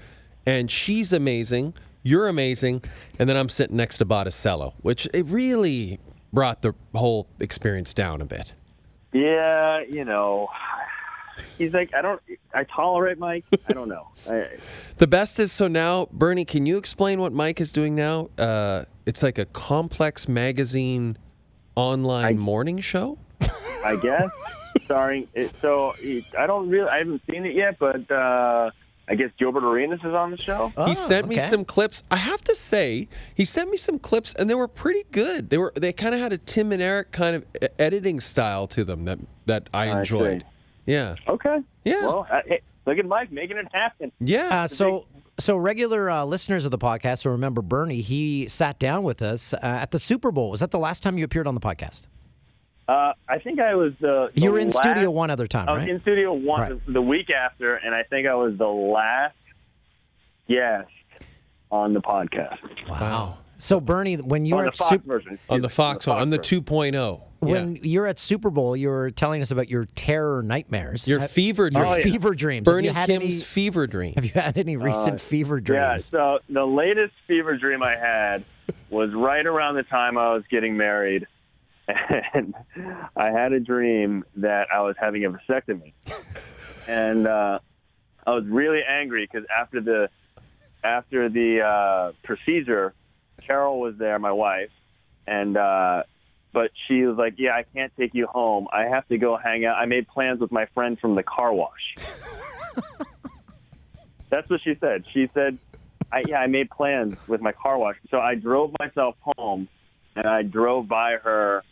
and she's amazing. You're amazing, and then I'm sitting next to Botticello, which it really brought the whole experience down a bit. Yeah, you know. He's like, I tolerate Mike. I don't know. The best is, so now, Bernie, can you explain what Mike is doing now? It's like a Complex magazine online morning show? I guess. Starring. I haven't seen it yet, but I guess Gilbert Arenas is on the show. He sent me some clips. I have to say, he sent me some clips, and they were pretty good. They kind of had a Tim and Eric kind of editing style to them that I enjoyed. Yeah. Okay. Yeah. Well, hey, look at Mike making it happen. Yeah. So regular listeners of the podcast will remember Bernie. He sat down with us at the Super Bowl. Was that the last time you appeared on the podcast? I think I was you were in studio one other time, right? I was in studio one the week after, and I think I was the last guest on the podcast. Wow. So, Bernie, when you were at Fox version. On the Fox one, on the 2.0. When you're at Super Bowl, you were telling us about your terror nightmares. Your fever dreams. Fever dreams. Bernie Kim's fever dream. Have you had any recent fever dreams? Yeah, so the latest fever dream I had was right around the time I was getting married. And I had a dream that I was having a vasectomy. And I was really angry because after the procedure, Carol was there, my wife, and but she was like, yeah, I can't take you home. I have to go hang out. I made plans with my friend from the car wash. That's what she said. She said, I made plans with my car wash. So I drove myself home, and I drove by her,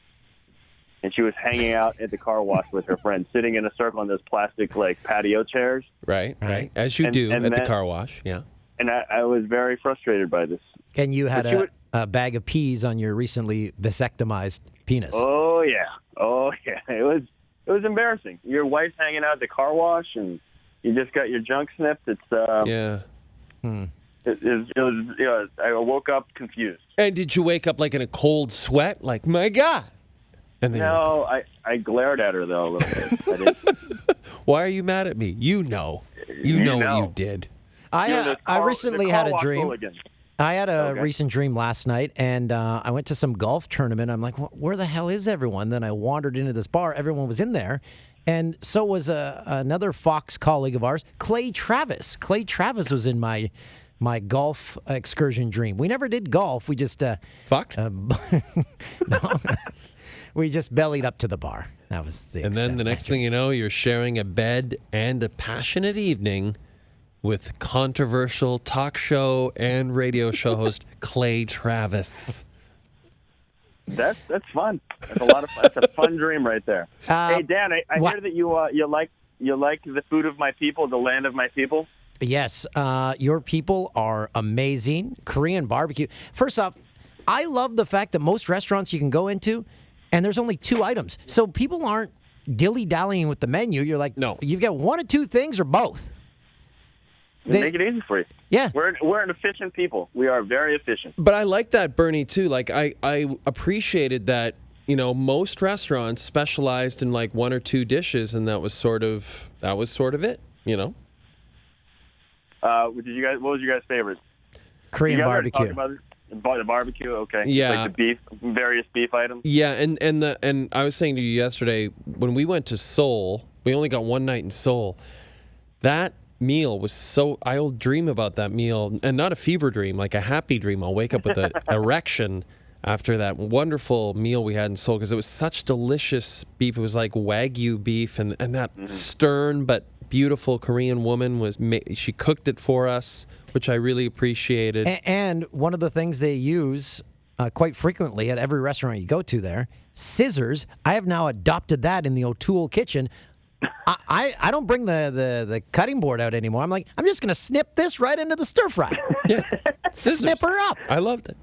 and she was hanging out at the car wash with her friend, sitting in a circle on those plastic, like, patio chairs. Right. As you do at the car wash, yeah. And I was very frustrated by this. And you had a bag of peas on your recently vasectomized penis. Oh, yeah. It was embarrassing. Your wife's hanging out at the car wash, and you just got your junk snipped. It's yeah. It was. I woke up confused. And did you wake up like in a cold sweat? Like, my God. And then no, I glared at her, though, a little bit. I didn't. Why are you mad at me? You know what you did. I recently had a dream. I had a recent dream last night, and I went to some golf tournament. I'm like, where the hell is everyone? Then I wandered into this bar. Everyone was in there, and so was another Fox colleague of ours, Clay Travis. Clay Travis was in my golf excursion dream. We never did golf. We just fucked. No, we just bellied up to the bar. That was the. And then the next thing you know, you're sharing a bed and a passionate evening with controversial talk show and radio show host Clay Travis. That's fun. That's a lot of fun. That's a fun dream right there. Hey Dan, I hear that you like the food of my people, the land of my people. Yes, your people are amazing. Korean barbecue. First off, I love the fact that most restaurants you can go into, and there's only 2 items, so people aren't dilly-dallying with the menu. You're like, no, you've got 1 or 2 things or both. They make it easy for you. Yeah. We're an efficient people. We are very efficient. But I like that, Bernie, too. Like, I appreciated that, most restaurants specialized in like 1 or 2 dishes, and that was sort of it, What was your guys' favorite? Korean barbecue. The barbecue, okay. Yeah. Like the beef, various beef items. Yeah, and I was saying to you yesterday, when we went to Seoul, we only got 1 night in Seoul. That meal was I'll dream about that meal, and not a fever dream, like a happy dream. I'll wake up with an erection after that wonderful meal we had in Seoul, because it was such delicious beef. It was like Wagyu beef, and that stern but beautiful Korean woman she cooked it for us, which I really appreciated. And one of the things they use quite frequently at every restaurant you go to there, scissors. I have now adopted that in the O'Toole kitchen. I don't bring the cutting board out anymore. I'm like, I'm just going to snip this right into the stir fry. Yeah, scissors. Snip her up. I loved it.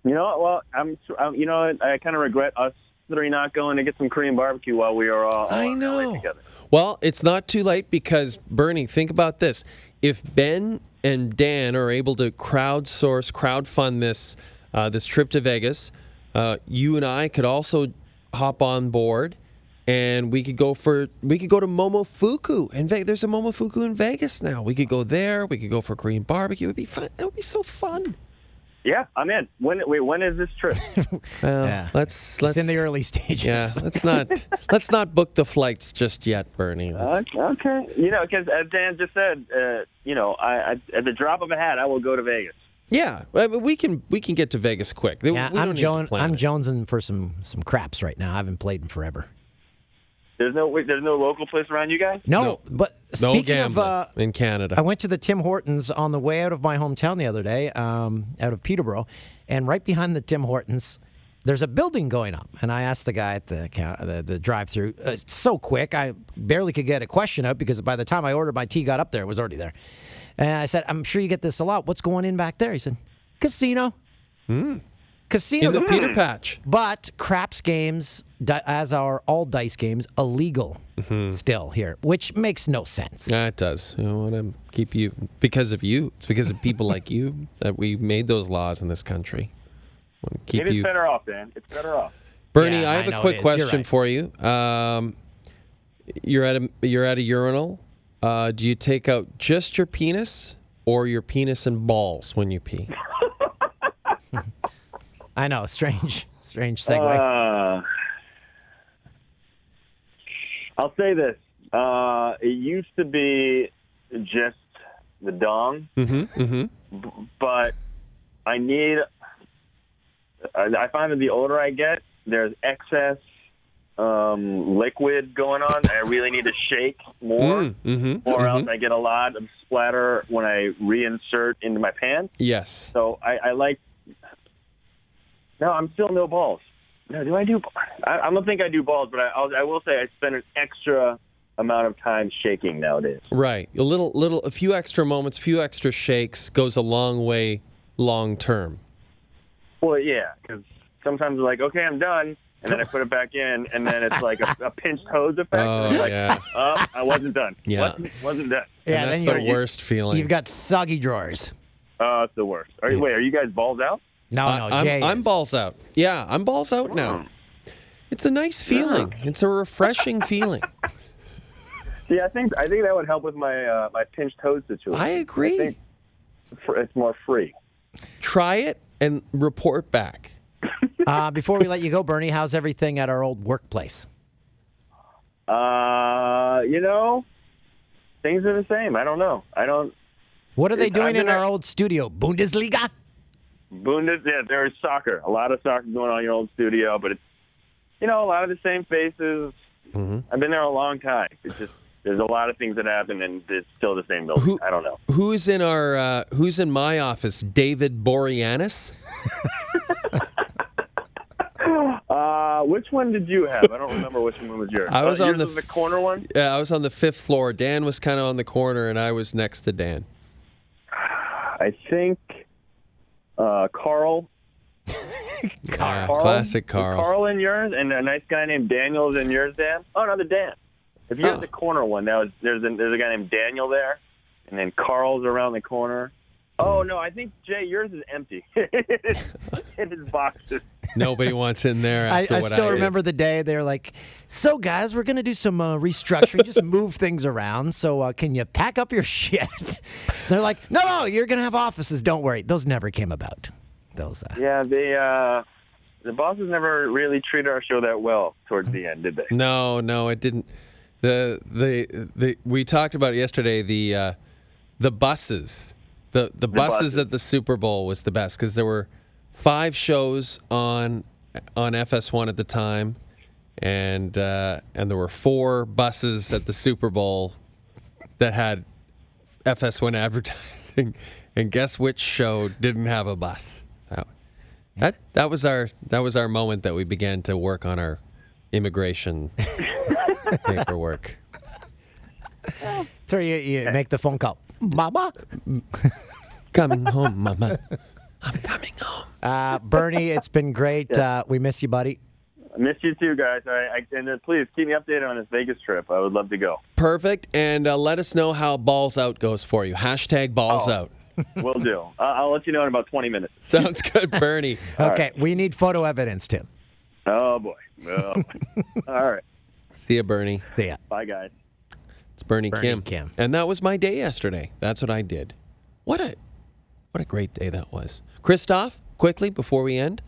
Well, I kind of regret us 3 not going to get some Korean barbecue while we are all I know. together. Well, it's not too late, because, Bernie, think about this. If Ben and Dan are able to crowdfund this trip to Vegas, you and I could also hop on board, and we could go to Momofuku. And there's a Momofuku in Vegas now. We could go there. We could go for Korean barbecue. It would be fun. It would be so fun. Yeah, I'm in. When is this trip? Yeah. Let's it's in the early stages. Yeah, let's not book the flights just yet, Bernie. Okay. Because as Dan just said, at the drop of a hat, I will go to Vegas. Yeah, we can get to Vegas quick. Yeah, I'm jonesing for some craps right now. I haven't played in forever. There's no local place around you guys? No, but speaking of in Canada, I went to the Tim Hortons on the way out of my hometown the other day, out of Peterborough, and right behind the Tim Hortons, there's a building going up. And I asked the guy at the drive-through, so quick, I barely could get a question out, because by the time I ordered my tea, got up there, it was already there. And I said, I'm sure you get this a lot. What's going in back there? He said, casino. Casino. In the Peter Patch. But craps games, as are all dice games, illegal still here, which makes no sense. Yeah, it does. I want to keep you, because of you. It's because of people like you that we made those laws in this country. It's better off, Dan. It's better off. Bernie, Yeah, I have a quick question for you. You're at a urinal. Do you take out just your penis or your penis and balls when you pee? I know, strange segue. I'll say this. It used to be just the dong, but I find that the older I get, there's excess liquid going on. I really need to shake more, or else I get a lot of splatter when I reinsert into my pants. Yes. So I like... No, I'm still no balls. No, do I do? I don't think I do balls, but I will say I spend an extra amount of time shaking nowadays. Right, a few extra moments, few extra shakes goes a long way, long term. Well, yeah, because sometimes it's like, okay, I'm done, and then I put it back in, and then it's like a pinched hose effect. Oh, and it's like, yeah. I wasn't done. Yeah, wasn't done. Yeah, and that's the worst feeling. You've got soggy drawers. It's the worst. Wait, are you guys balls out? No, Jay I'm balls out. Yeah, I'm balls out now. It's a nice feeling. Yeah. It's a refreshing feeling. See, I think that would help with my my pinched toes situation. I agree. I think it's more free. Try it and report back. Before we let you go, Bernie, how's everything at our old workplace? Things are the same. I don't know. What are they doing in our old studio? Bundesliga? There's soccer. A lot of soccer going on in your old studio, but it's, a lot of the same faces. Mm-hmm. I've been there a long time. It's just, there's a lot of things that happen, and it's still the same building. I don't know. Who's in my office? David Boreanaz? Which one did you have? I don't remember which one was yours. I was on the corner one? Yeah, I was on the 5th floor. Dan was kind of on the corner, and I was next to Dan. I think Carl. Carl. Classic Carl. Carl in yours, and a nice guy named Daniel is in yours, Dan? Oh, no, the Dan. If you have the corner one, there's a guy named Daniel there, and then Carl's around the corner. Oh, no, I think, Jay, yours is empty. In his boxes. Nobody wants in there after I what still I remember the day they're like, so guys, we're going to do some restructuring, just move things around. So can you pack up your shit? They're like, no, you're going to have offices. Don't worry. Those never came about. Yeah, the bosses never really treated our show that well towards the end, did they? No, it didn't. We talked about it yesterday. The buses, the buses at the Super Bowl was the best because there were 5 shows on FS1 at the time, and there were 4 buses at the Super Bowl that had FS1 advertising. And guess which show didn't have a bus? That was our moment that we began to work on our immigration paperwork. So you make the phone call, Mama. Coming home, Mama. I'm coming home. Bernie, it's been great. We miss you, buddy. I miss you too, guys. And please keep me updated on this Vegas trip. I would love to go. Perfect. And let us know how Balls Out goes for you. #Balls Out. Will do. I'll let you know in about 20 minutes. Sounds good, Bernie. Okay, we need photo evidence, Tim. Oh, boy. All right. See ya, Bernie. See ya. Bye, guys. It's Bernie Kim. And that was my day yesterday. That's what I did. What a great day that was. Christoph, quickly, before we end.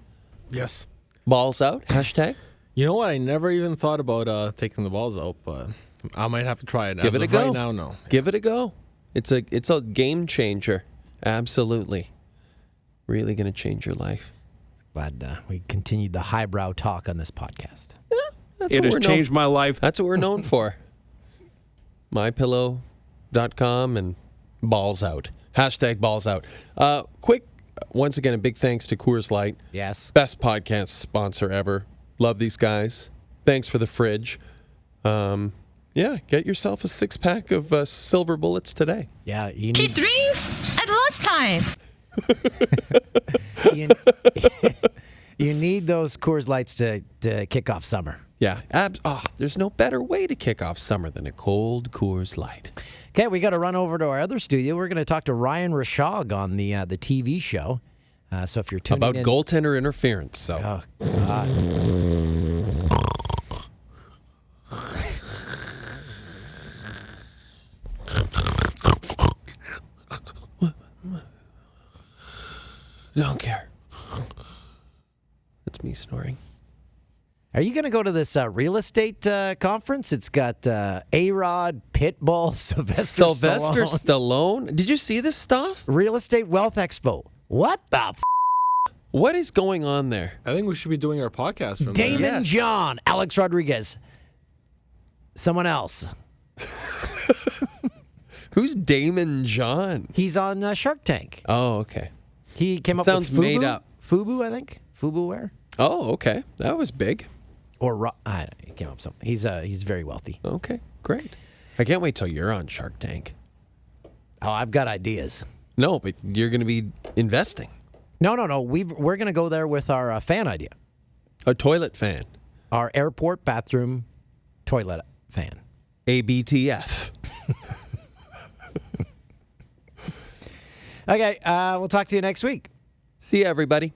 Yes. Balls Out, #. You know what? I never even thought about taking the balls out, but I might have to try it. Give it a go. Right now, no. Give it a go. It's a game changer. Absolutely. Really going to change your life. Glad we continued the highbrow talk on this podcast. Yeah, it has changed my life. That's what we're known for. MyPillow.com and Balls Out. #Balls Out. Quick, once again, a big thanks to Coors Light. Yes. Best podcast sponsor ever. Love these guys. Thanks for the fridge. Get yourself a 6-pack of Silver Bullets today. Yeah, you He drinks at lunchtime. you need those Coors Lights to kick off summer. Yeah. There's no better way to kick off summer than a cold Coors Light. Okay, we got to run over to our other studio. We're going to talk to Ryan Rashog on the TV show. So if you're tuning about in, goaltender interference. So. Oh, God. Don't care. That's me snoring. Are you going to go to this real estate conference? It's got A-Rod, Pitbull, Sylvester Stallone. Did you see this stuff? Real Estate Wealth Expo. What the What is going on there? I think we should be doing our podcast from Damon there. John, Alex Rodriguez. Someone else. Who's Damon John? He's on Shark Tank. Oh, okay. He came up Sounds with Fubu. made up. Fubu, I think. Fubuware. Oh, okay. That was big. Or he came up with something. He's very wealthy. Okay, great. I can't wait till you're on Shark Tank. Oh, I've got ideas. No, but you're going to be investing. No. We're going to go there with our fan idea. A toilet fan. Our airport bathroom toilet fan. ABTF. Okay, we'll talk to you next week. See you, everybody.